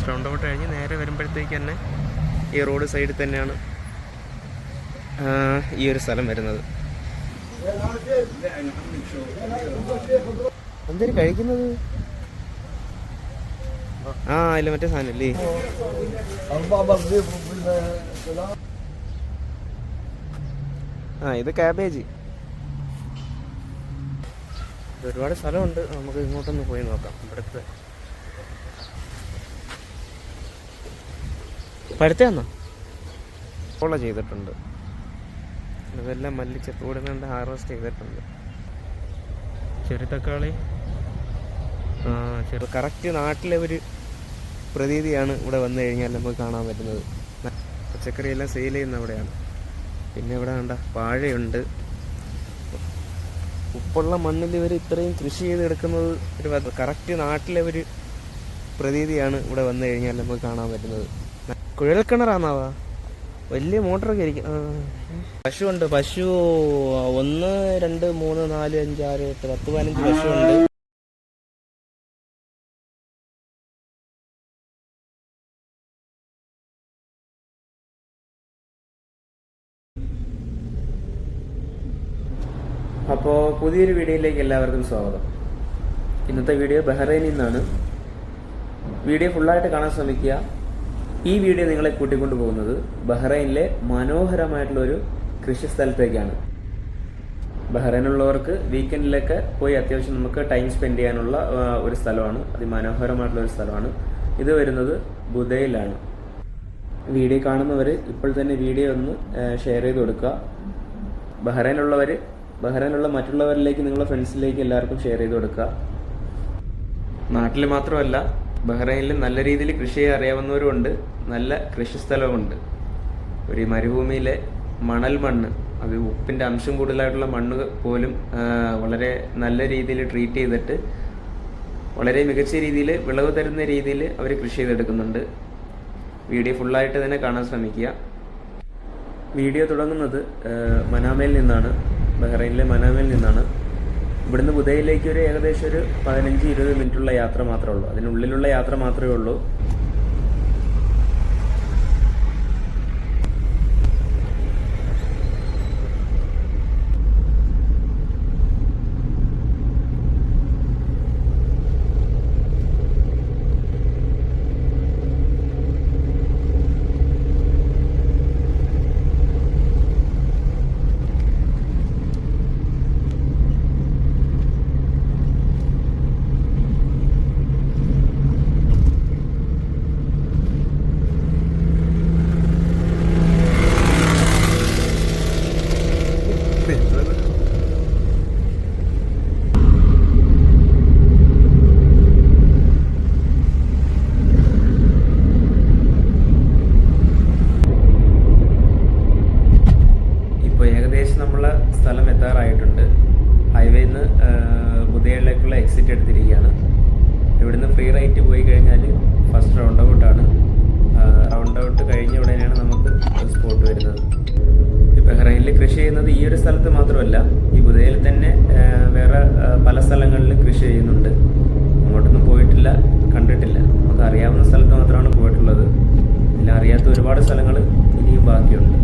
First round out കഴിഞ്ഞ് നേരെ വരുമ്പോഴത്തേക്ക് തന്നെ ഈ റോഡ് സൈഡിൽ തന്നെയാണ് ഈ ഒരു സ്ഥലം വരുന്നത്. എന്തൊരു കഴിക്കുന്നത്? ഇല്ല മറ്റേ സാധനം അല്ലേ? ഇത് കാബേജ്. ഒരുപാട് സ്ഥലമുണ്ട്, നമുക്ക് ഇങ്ങോട്ടൊന്ന് പോയി നോക്കാം. ഇവിടുത്തെ പഴുത്തന്നാ ഫോളോ ചെയ്തിട്ടുണ്ട്. ഇതെല്ലാം മല്ലിച്ചത്തോട് കണ്ട് ഹാർവെസ്റ്റ് ചെയ്തിട്ടുണ്ട്. ചെറുതക്കാളി കറക്റ്റ് നാട്ടിലെ ഒരു പ്രതീതിയാണ് ഇവിടെ വന്നു കഴിഞ്ഞാൽ നമുക്ക് കാണാൻ പറ്റുന്നത്. പച്ചക്കറിയെല്ലാം സെയിൽ ചെയ്യുന്ന അവിടെയാണ്. പിന്നെ ഇവിടെ കണ്ട വാഴയുണ്ട്. ഉപ്പുള്ള മണ്ണിൽ ഇവർ ഇത്രയും കൃഷി ചെയ്തെടുക്കുന്നത് ഒരു കറക്റ്റ് നാട്ടിലെ ഒരു പ്രതീതിയാണ് ഇവിടെ വന്നു കഴിഞ്ഞാൽ നമുക്ക് കാണാൻ പറ്റുന്നത്. കുഴൽക്കിണറാന്നാവാ, വലിയ മോട്ടറൊക്കെ ആയിരിക്കും. പശുവുണ്ട്. പശു 1 2 3 4 5 6 8 10 15 പശുവുണ്ട്. അപ്പോൾ പുതിയൊരു വീഡിയോയിലേക്ക് എല്ലാവർക്കും സ്വാഗതം. ഇന്നത്തെ വീഡിയോ ബഹ്റൈനിൽ നിന്നാണ്. വീഡിയോ ഫുള്ളായിട്ട് കാണാൻ ശ്രമിക്കുക. ഈ വീഡിയോ നിങ്ങളെ കൂട്ടിക്കൊണ്ടു പോകുന്നത് ബഹ്റൈനിലെ മനോഹരമായിട്ടുള്ളൊരു കൃഷി സ്ഥലത്തേക്കാണ്. ബഹ്റൈനുള്ളവർക്ക് വീക്കെൻഡിലൊക്കെ പോയി അത്യാവശ്യം നമുക്ക് ടൈം സ്പെൻഡ് ചെയ്യാനുള്ള ഒരു സ്ഥലമാണ്. അതിമനോഹരമായിട്ടുള്ളൊരു സ്ഥലമാണ്. ഇത് വരുന്നത് ബുദയിലാണ്. വീഡിയോ കാണുന്നവർ ഇപ്പോൾ തന്നെ വീഡിയോ ഒന്ന് ഷെയർ ചെയ്ത് കൊടുക്കുക. ബഹ്റൈനുള്ള മറ്റുള്ളവരിലേക്ക്, നിങ്ങളുടെ ഫ്രണ്ട്സിലേക്ക് എല്ലാവർക്കും ഷെയർ ചെയ്ത് കൊടുക്കുക. നാട്ടിൽ മാത്രമല്ല, ബഹ്റൈനിൽ നല്ല രീതിയിൽ കൃഷി അറിയാവുന്നവരുമുണ്ട്. നല്ല കൃഷി സ്ഥലമുണ്ട്. ഒരു മരുഭൂമിയിലെ മണ്ണ്, അത് ഉപ്പിൻ്റെ അംശം കൂടുതലായിട്ടുള്ള മണ്ണ് പോലും വളരെ നല്ല രീതിയിൽ ട്രീറ്റ് ചെയ്തിട്ട് വളരെ മികച്ച രീതിയിൽ വിളവ് തരുന്ന രീതിയിൽ അവർ കൃഷി ചെയ്തെടുക്കുന്നുണ്ട്. വീഡിയോ ഫുള്ളായിട്ട് തന്നെ കാണാൻ ശ്രമിക്കുക. വീഡിയോ തുടങ്ങുന്നത് മനാമയിൽ നിന്നാണ്. ബഹ്റൈനിലെ മനാമയിൽ നിന്നാണ്. ഇവിടുന്ന് ബുദയിലേക്ക് ഒരു ഏകദേശം ഒരു 15-20 മിനിറ്റുള്ള യാത്ര മാത്രമേ ഉള്ളൂ. അതിനുള്ളിലുള്ള യാത്ര മാത്രമേ ഉള്ളൂ. നമ്മളെ സ്ഥലം എത്താറായിട്ടുണ്ട്. ഹൈവേയിൽ നിന്ന് ബുദയിലേക്കുള്ള എക്സിറ്റ് എടുത്തിരിക്കുകയാണ്. ഇവിടുന്ന് ഫ്രീ റൈറ്റ് പോയി കഴിഞ്ഞാൽ ഫസ്റ്റ് റൗണ്ട് ഔട്ടാണ്. റൗണ്ട് ഔട്ട് കഴിഞ്ഞ ഉടനെയാണ് നമുക്ക് സ്പോട്ട് വരുന്നത്. ബഹ്റൈനിൽ കൃഷി ചെയ്യുന്നത് ഈ ഒരു സ്ഥലത്ത് മാത്രമല്ല, ഈ ബുദയിൽ തന്നെ വേറെ പല സ്ഥലങ്ങളിലും കൃഷി ചെയ്യുന്നുണ്ട്. അങ്ങോട്ടൊന്നും പോയിട്ടില്ല, കണ്ടിട്ടില്ല. നമുക്ക് അറിയാവുന്ന സ്ഥലത്ത് മാത്രമാണ് പോയിട്ടുള്ളത്. ഇതിൽ അറിയാത്ത ഒരുപാട് സ്ഥലങ്ങൾ ഇനിയും ബാക്കിയുണ്ട്.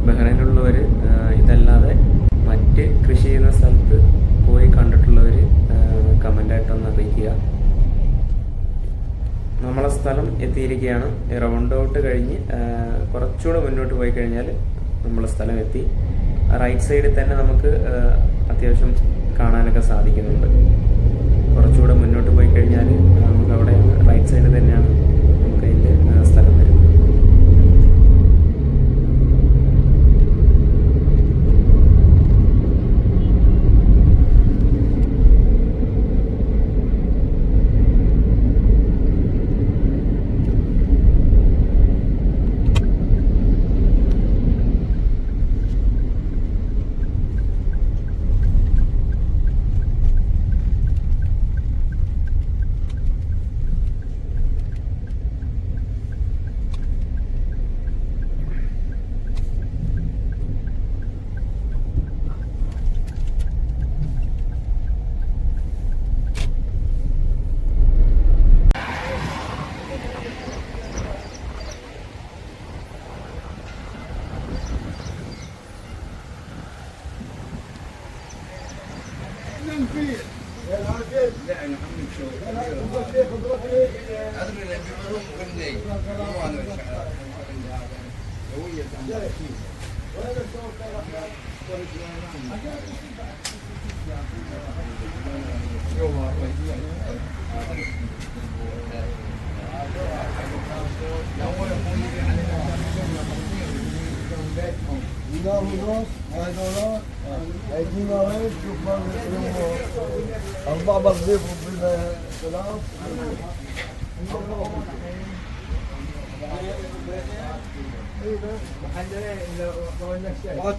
ബഹ്റൈനിലുള്ളവർ ഇതല്ലാതെ മറ്റ് കൃഷി ചെയ്യുന്ന സ്ഥലത്ത് പോയി കണ്ടിട്ടുള്ളവർ കമൻ്റായിട്ടൊന്ന് അറിയിക്കുക. നമ്മളെ സ്ഥലം എത്തിയിരിക്കുകയാണ്. റൗണ്ട് ഔട്ട് കഴിഞ്ഞ് കുറച്ചുകൂടെ മുന്നോട്ട് പോയി കഴിഞ്ഞാൽ നമ്മളെ സ്ഥലം എത്തി. റൈറ്റ് സൈഡിൽ തന്നെ നമുക്ക് അത്യാവശ്യം കാണാനൊക്കെ സാധിക്കുന്നുണ്ട്. കുറച്ചുകൂടെ മുന്നോട്ട് പോയി കഴിഞ്ഞാൽ നമുക്ക് അവിടെ റൈറ്റ് സൈഡിൽ തന്നെയാണ് നമുക്ക് അതിൻ്റെ സ്ഥലം വരുന്നത്.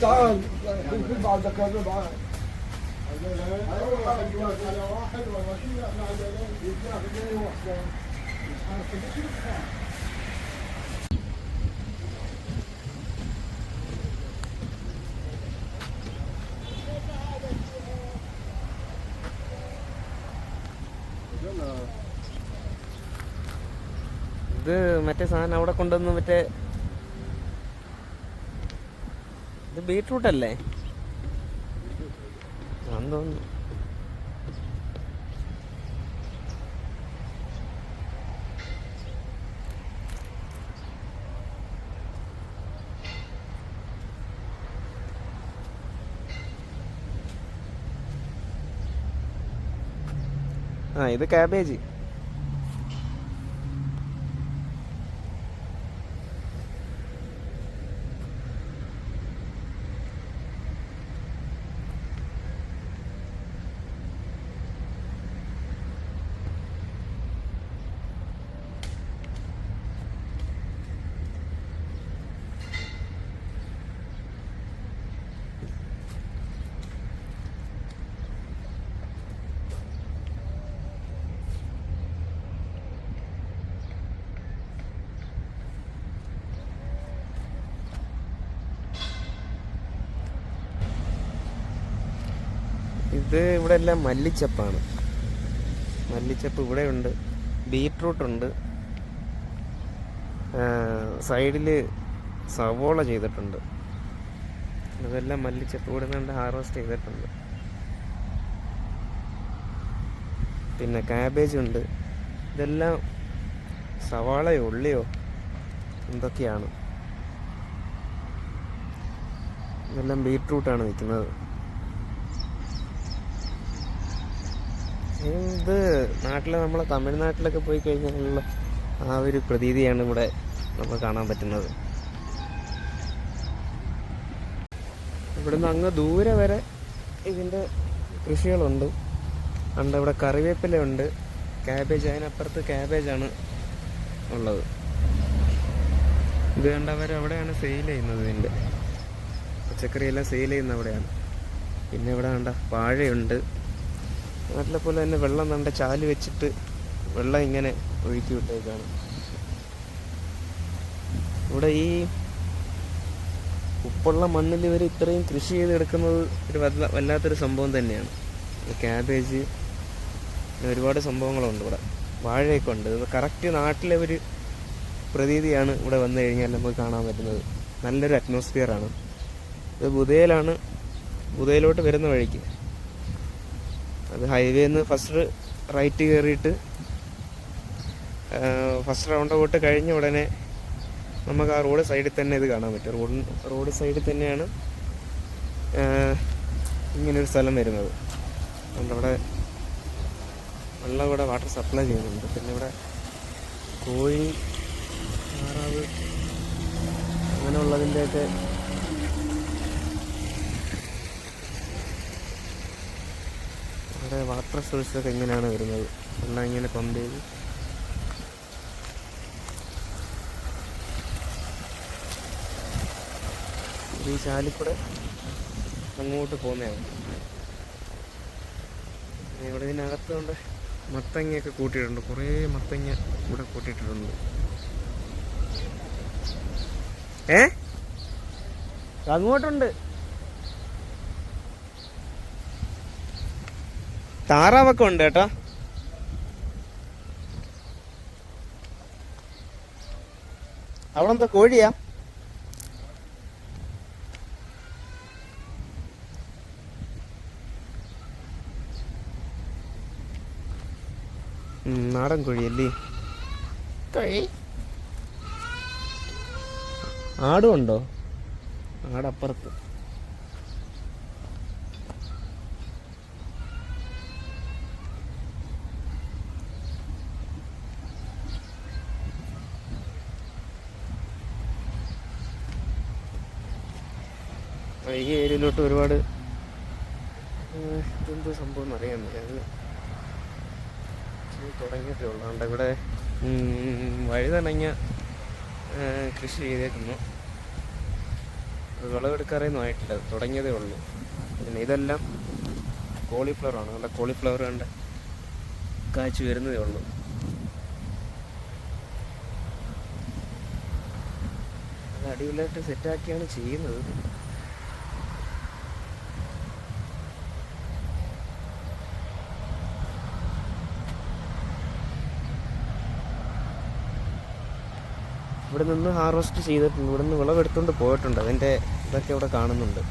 تعال في بعض كذا بعد ഇത് മറ്റേ സാധനം അവിടെ കൊണ്ടുവന്ന് മറ്റേ ഇത് ബീട്രൂട്ട് അല്ലേ തോന്നുന്നു. ഇത് കാബേജ്. ഇത് ഇവിടെ എല്ലാം മല്ലിച്ചപ്പാണ്. മല്ലിച്ചപ്പ് ഇവിടെ ഉണ്ട്, ബീട്രൂട്ട് ഉണ്ട്, സൈഡിൽ സവോള ചെയ്തിട്ടുണ്ട്. ഇതെല്ലാം മല്ലിച്ചപ്പ് ഇവിടെ നിന്ന് ഹാർവെസ്റ്റ് ചെയ്തിട്ടുണ്ട്. പിന്നെ കാബേജ് ഉണ്ട്. ഇതെല്ലാം സവാളയോ ഉള്ളിയോ എന്തൊക്കെയാണ്. ഇതെല്ലാം ബീട്രൂട്ടാണ് നിൽക്കുന്നത്. ഇത് നാട്ടിൽ നമ്മളെ തമിഴ്നാട്ടിലൊക്കെ പോയി കഴിഞ്ഞാലുള്ള ആ ഒരു പ്രതീതിയാണ് ഇവിടെ നമുക്ക് കാണാൻ പറ്റുന്നത്. ഇവിടുന്ന് അങ്ങ് ദൂരെ വരെ ഇതിൻ്റെ കൃഷികളുണ്ട്. ഉണ്ട് ഇവിടെ കറിവേപ്പിലയുണ്ട്, ക്യാബേജ്, അതിനപ്പുറത്ത് ക്യാബേജാണ് ഉള്ളത്. ഇത് കണ്ടവരവിടെയാണ് സെയിൽ ചെയ്യുന്നത്. ഇതിൻ്റെ പച്ചക്കറിയെല്ലാം സെയിൽ ചെയ്യുന്ന അവിടെയാണ്. പിന്നെ ഇവിടെ കണ്ട വാഴയുണ്ട്. നാട്ടിലെ പോലെ തന്നെ വെള്ളം കണ്ട ചാല് വെച്ചിട്ട് വെള്ളം ഇങ്ങനെ ഒഴുക്കി വിട്ടേക്കാണ്. ഇവിടെ ഈ ഉപ്പുള്ള മണ്ണിൽ ഇവർ ഇത്രയും കൃഷി ചെയ്തെടുക്കുന്നത് ഒരു വല്ലാത്തൊരു സംഭവം തന്നെയാണ്. ക്യാബേജ്, ഒരുപാട് സംഭവങ്ങളുണ്ട് ഇവിടെ. വാഴയൊക്കെ ഉണ്ട്. ഇത് കറക്റ്റ് നാട്ടിലെ ഒരു പ്രതീതിയാണ് ഇവിടെ വന്നു കഴിഞ്ഞാൽ നമുക്ക് കാണാൻ പറ്റുന്നത്. നല്ലൊരു അറ്റ്മോസ്ഫിയറാണ്. ഇത് ബുധയിലാണ്, ബുധയിലോട്ട് വരുന്ന വഴിക്ക്. അത് ഹൈവേന്ന് ഫസ്റ്റ് റൈറ്റ് കയറിയിട്ട് ഫസ്റ്റ് റൗണ്ട് ഔട്ട് കഴിഞ്ഞ ഉടനെ നമുക്ക് ആ റോഡ് സൈഡിൽ തന്നെ ഇത് കാണാൻ പറ്റും. റോഡ് സൈഡിൽ തന്നെയാണ് ഇങ്ങനൊരു സ്ഥലം വരുന്നത്. അതുകൊണ്ട് അവിടെ വെള്ളം ഇവിടെ വാട്ടർ സപ്ലൈ ചെയ്യുന്നുണ്ട്. പിന്നെ ഇവിടെ കോഴി, താറാവ് അങ്ങനെയുള്ളതിൻ്റെയൊക്കെ ഇവിടെ വാട്ടർ സോഴ്സൊക്കെ എങ്ങനെയാണ് വരുന്നത്. വെള്ളം ഇങ്ങനെ പമ്പ് ചെയ്ത് ഈ ചാലിക്കൂടെ അങ്ങോട്ട് പോകുന്നതാണ്. ഇവിടെ ഇതിനകത്തുകൊണ്ട് മത്തങ്ങയൊക്കെ കൂട്ടിയിട്ടുണ്ട്. കുറേ മത്തങ്ങ ഇവിടെ കൂട്ടിയിട്ടിട്ടുണ്ട്. അങ്ങോട്ടുണ്ട് താറാവൊക്കെ ഉണ്ട് കേട്ടോ. അവിടെ എന്താ കോഴിയാ? നാടൻ കോഴിയല്ലേ? ആടും ഉണ്ടോ? ആടപ്പുറത്ത്. ഈ ഏരിയയിലോട്ട് ഒരുപാട് എന്തോ സംഭവം എന്നറിയാൻ വയ്യ. അത് തുടങ്ങിയിട്ടേ ഉള്ളൂ. അതുകൊണ്ട് ഇവിടെ വഴുതനങ്ങ കൃഷി ചെയ്തേക്കുന്നു. വിളവെടുക്കാറൊന്നും ആയിട്ടില്ല, തുടങ്ങിയതേ ഉള്ളൂ. പിന്നെ ഇതെല്ലാം കോളിഫ്ലവർ ആണ്. നല്ല കോളിഫ്ലവർ കണ്ട് കായ്ച്ചു വരുന്നതേ ഉള്ളൂ. അത് അടിപൊളിയായിട്ട് സെറ്റാക്കിയാണ് ചെയ്യുന്നത്. ഇവിടെ നിന്ന് ഹാർവെസ്റ്റ് ചെയ്തിട്ടുണ്ട്. ഇവിടെ നിന്ന് വിളവെടുത്തുകൊണ്ട് പോയിട്ടുണ്ട്. അതിൻ്റെ ഇതൊക്കെ ഇവിടെ കാണുന്നുണ്ട്.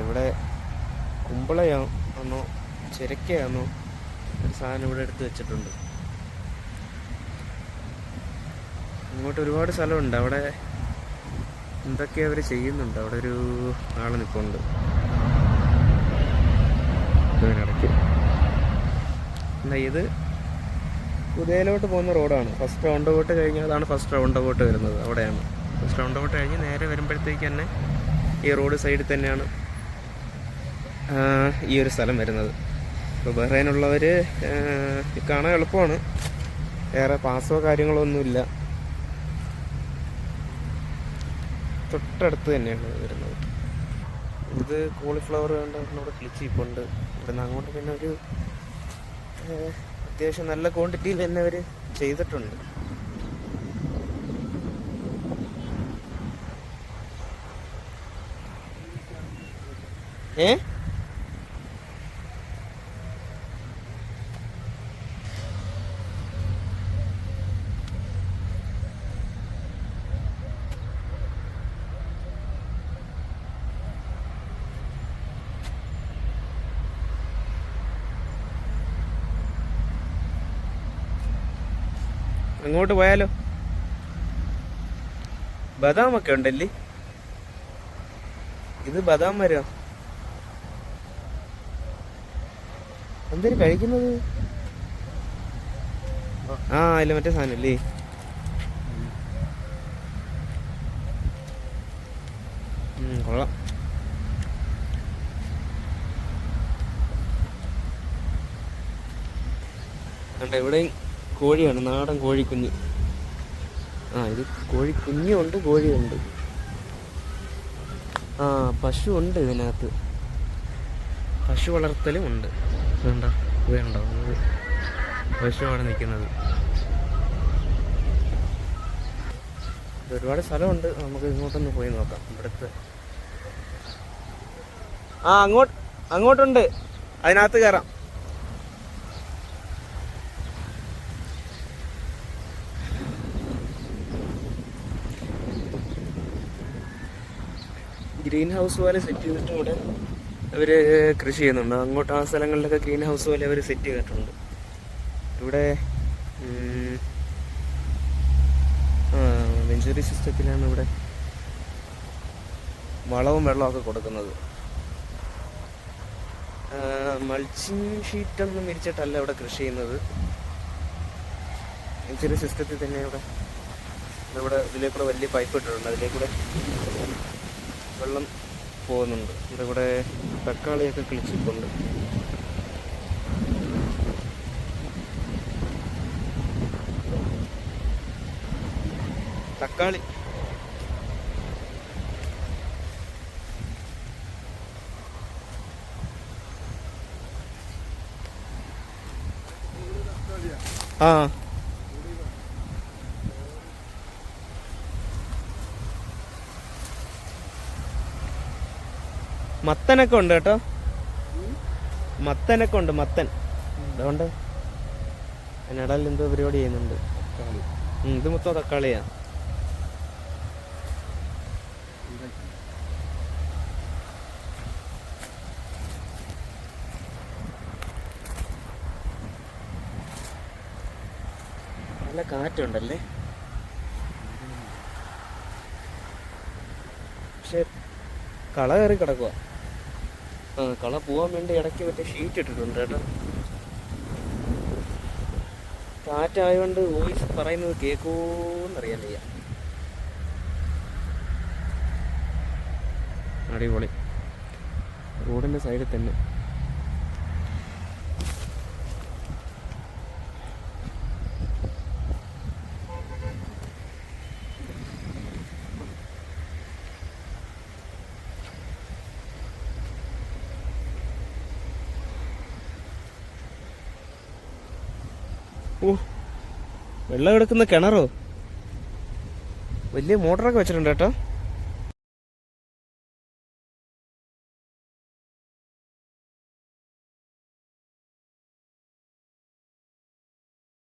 ഇവിടെ കുമ്പളയാണോ ചിരക്കയാണോ ഒരു സാധനം ഇവിടെ എടുത്ത് വെച്ചിട്ടുണ്ട്. ഇങ്ങോട്ട് ഒരുപാട് സ്ഥലമുണ്ട്. അവിടെ എന്തൊക്കെയാണ് അവർ ചെയ്യുന്നുണ്ട്. അവിടെ ഒരു ആള് നിൽപ്പുണ്ട് ഇതിനിടയ്ക്ക്. ഇത് ഉദയയിലോട്ട് പോകുന്ന റോഡാണ്. ഫസ്റ്റ് റൗണ്ട് ബോട്ട് കഴിഞ്ഞാൽ അതാണ് ഫസ്റ്റ് റൗണ്ട് ബോട്ട് വരുന്നത്. അവിടെയാണ് ഫസ്റ്റ് റൗണ്ട് ബോട്ട് കഴിഞ്ഞ് നേരെ വരുമ്പോഴത്തേക്ക് തന്നെ ഈ റോഡ് സൈഡിൽ തന്നെയാണ് ഈ ഒരു സ്ഥലം വരുന്നത്. ഇപ്പോൾ ബഹ്റൈനുള്ളവർ കാണാൻ എളുപ്പമാണ്. വേറെ പാസോ കാര്യങ്ങളോ ഒന്നുമില്ല. തൊട്ടടുത്ത് തന്നെയാണ് വരുന്നത്. ഇത് കോളിഫ്ലവർ കണ്ട് ഇവിടെ കിളിച്ചിപ്പുണ്ട്. ഇവിടുന്ന് അങ്ങോട്ട് പിന്നെ ഒരു അത്യാവശ്യം നല്ല ക്വാണ്ടിറ്റിയിൽ തന്നെ അവർ ചെയ്തിട്ടുണ്ട്. അങ്ങോട്ട് പോയാലോ? ബദാമൊക്കെ ഉണ്ടല്ലേ? ഇത് ബദാം മരം. എന്തൊരു കഴിക്കുന്നത്? ഇല്ല മറ്റേ സാധനല്ലേ? കൊള്ളാം. ഇവിടെയും കോഴിയാണ്, നാടൻ കോഴിക്കുഞ്ഞ്. ഇത് കോഴിക്കുഞ്ഞുണ്ട്, കോഴിയുണ്ട്. പശു ഉണ്ട് ഇതിനകത്ത്. പശു വളർത്തലും ഉണ്ട്. വേണ്ട വേണ്ട പശുവാണ് നിൽക്കുന്നത്. ഒരുപാട് സ്ഥലമുണ്ട്. നമുക്ക് ഇങ്ങോട്ടൊന്ന് പോയി നോക്കാം. ഇവിടുത്തെ അങ്ങോട്ടുണ്ട്. അതിനകത്ത് കയറാം. ഗ്രീൻ ഹൗസ് പോലെ സെറ്റ് ചെയ്തിട്ട് ഇവിടെ അവർ കൃഷി ചെയ്യുന്നുണ്ട്. അങ്ങോട്ട് ആ സ്ഥലങ്ങളിലൊക്കെ ഗ്രീൻ ഹൗസ് പോലെ അവർ സെറ്റ് ചെയ്തിട്ടുണ്ട്. ഇവിടെ വെഞ്ചുറി സിസ്റ്റത്തിലാണ് ഇവിടെ വളവും വെള്ളമൊക്കെ കൊടുക്കുന്നത്. മൾച്ചിങ് ഷീറ്റൊന്നും വിരിച്ചിട്ടല്ല ഇവിടെ കൃഷി ചെയ്യുന്നത്. വെഞ്ചുറി സിസ്റ്റത്തിൽ തന്നെ ഇവിടെ ഇതിലേക്കൂടെ വലിയ പൈപ്പ് ഇട്ടിട്ടുണ്ട്. അതിലേക്കൂടെ വെള്ളം പോകുന്നുണ്ട്. ഇവിടെ തക്കാളിയൊക്കെ കിളിച്ചിട്ടുണ്ട്. തക്കാളി മത്തനൊക്കെ ഉണ്ട് കേട്ടോ. മത്തനൊക്കെ ഉണ്ട്. മത്തൻ അതുകൊണ്ട് അതിനിടയിൽ എന്തോ പരിപാടി ചെയ്യുന്നുണ്ട്. ഇത് മൊത്തം തക്കാളിയാ. നല്ല കാറ്റുണ്ടല്ലേ. പക്ഷെ കള കയറി കിടക്കുക. കള പോവാൻ വേണ്ടി ഇടയ്ക്ക് മറ്റേ ഷീറ്റ് ഇട്ടിട്ടുണ്ട് കേട്ടോ. കാറ്റായതുകൊണ്ട് വോയിസ് പറയുന്നത് കേൾക്കുമെന്നറിയാൻ വയ്യ. അടിപൊളി, റോഡിൻ്റെ സൈഡിൽ തന്നെ. വെള്ളം എടുക്കുന്ന കിണറോ? വലിയ മോട്ടറൊക്കെ വെച്ചിട്ടുണ്ട് കേട്ടോ.